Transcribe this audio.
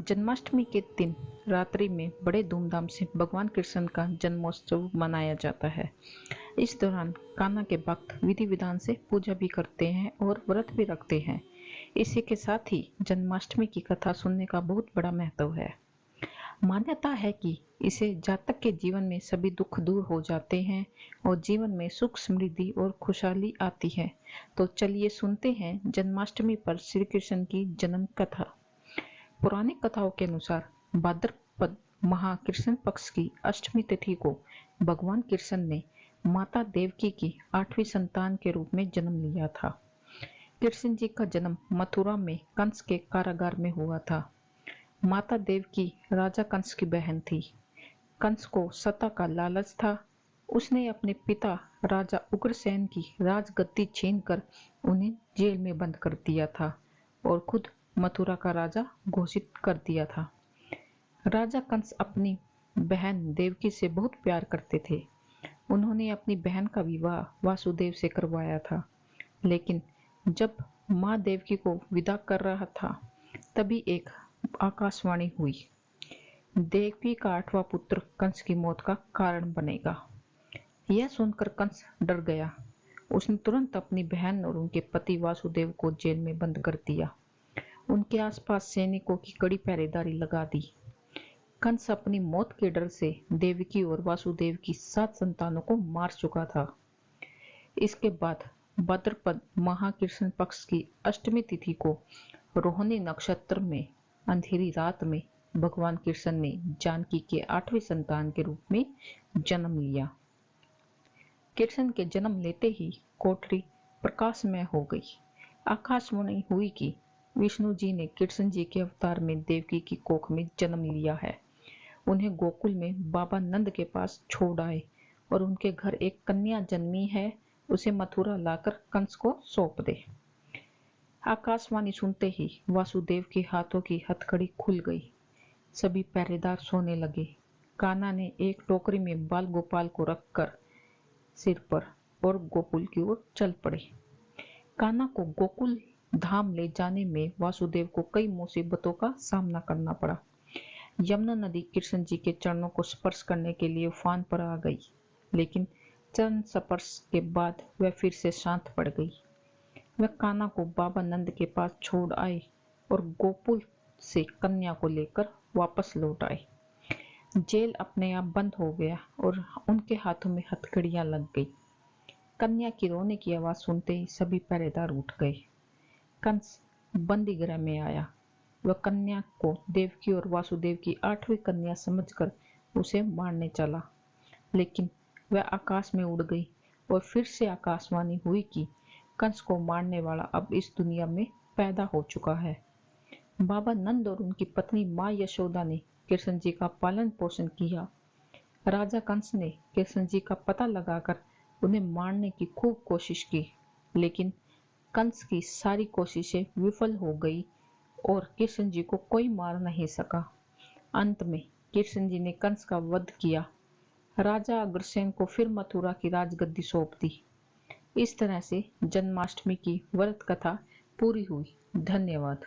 जन्माष्टमी के दिन रात्रि में बड़े धूमधाम से भगवान कृष्ण का जन्मोत्सव मनाया जाता है। इस दौरान कान्हा के भक्त विधि विधान से पूजा भी करते हैं और व्रत भी रखते हैं। इसी के साथ ही जन्माष्टमी की कथा सुनने का बहुत बड़ा महत्व है। मान्यता है कि इसे जातक के जीवन में सभी दुख दूर हो जाते हैं और जीवन में सुख समृद्धि और खुशहाली आती है। तो चलिए सुनते हैं जन्माष्टमी पर श्री कृष्ण की जन्म कथा। पौराणिक कथाओं के अनुसार भाद्रपद माह कृष्ण पक्ष की अष्टमी तिथि को भगवान कृष्ण ने माता देवकी की 8वीं संतान के रूप में जन्म लिया था। कृष्ण जी का जन्म मथुरा में कंस के कारागार में हुआ था। माता देवकी राजा कंस की बहन थी। कंस को सत्ता का लालच था। उसने अपने पिता राजा उग्रसेन की राजगद्दी छीनकर उन्हें जेल में बंद कर दिया था और खुद मथुरा का राजा घोषित कर दिया था। राजा कंस अपनी बहन देवकी से बहुत प्यार करते थे। उन्होंने अपनी बहन का विवाह वासुदेव से करवाया था। लेकिन जब माँ देवकी को विदा कर रहा था तभी एक आकाशवाणी हुई। देवकी का 8वां पुत्र कंस की मौत का कारण बनेगा। यह सुनकर कंस डर गया। उसने तुरंत अपनी बहन और उनके पति वासुदेव को जेल में बंद कर दिया। उनके आसपास सैनिकों की कड़ी पहरेदारी लगा दी। कंस अपनी मौत के डर से देवकी और वासुदेव की 7 संतानों को मार चुका था। इसके बाद भाद्रपद माह कृष्ण पक्ष की अष्टमी तिथि को रोहिणी नक्षत्र में अंधेरी रात में भगवान कृष्ण ने जानकी के 8वें संतान के रूप में जन्म लिया। कृष्ण के जन्म लेते ही कोठरी प्रकाशमय हो गई। आकाशवाणी हुई कि विष्णु जी ने कृष्ण जी के अवतार में देवकी की कोख में जन्म लिया है। उन्हें गोकुल में बाबा नंद के पास छोड़ आए और उनके घर एक कन्या जन्मी है, उसे मथुरा लाकर कंस को सौंप दे। आकाशवाणी सुनते ही वासुदेव के हाथों की हथकड़ी खुल गई। सभी पहरेदार सोने लगे। कान्हा ने एक टोकरी में बाल गोपाल को रखकर सिर पर और गोकुल की ओर चल पड़े। कान्हा को गोकुल धाम ले जाने में वासुदेव को कई मुसीबतों का सामना करना पड़ा। यमुना नदी कृष्ण जी के चरणों को स्पर्श करने के लिए उफान पर आ गई, लेकिन चरण स्पर्श के बाद वह फिर से शांत पड़ गई। वह कान्हा को बाबा नंद के पास छोड़ आए और गोकुल से कन्या को लेकर वापस लौट आए। जेल अपने आप बंद हो गया और उनके हाथों में हथकड़ियां लग गई। कन्या की रोने की आवाज सुनते ही सभी पहरेदार उठ गए। कंस बंदी गृह में आया। वह कन्या को देवकी और वासुदेव की 8वीं कन्या समझकर उसे मारने चला, लेकिन वह आकाश में उड़ गई और फिर से आकाशवाणी हुई कि कंस को मारने वाला अब इस दुनिया में पैदा हो चुका है। बाबा नंद और उनकी पत्नी माँ यशोदा ने कृष्ण जी का पालन पोषण किया। राजा कंस ने कृष्ण जी का पता लगाकर उन्हें मारने की खूब कोशिश की, लेकिन कंस की सारी कोशिशें विफल हो गई और कृष्ण जी को कोई मार नहीं सका। अंत में कृष्ण जी ने कंस का वध किया। राजा अग्रसेन को फिर मथुरा की राजगद्दी सौंप दी। इस तरह से जन्माष्टमी की व्रत कथा पूरी हुई। धन्यवाद।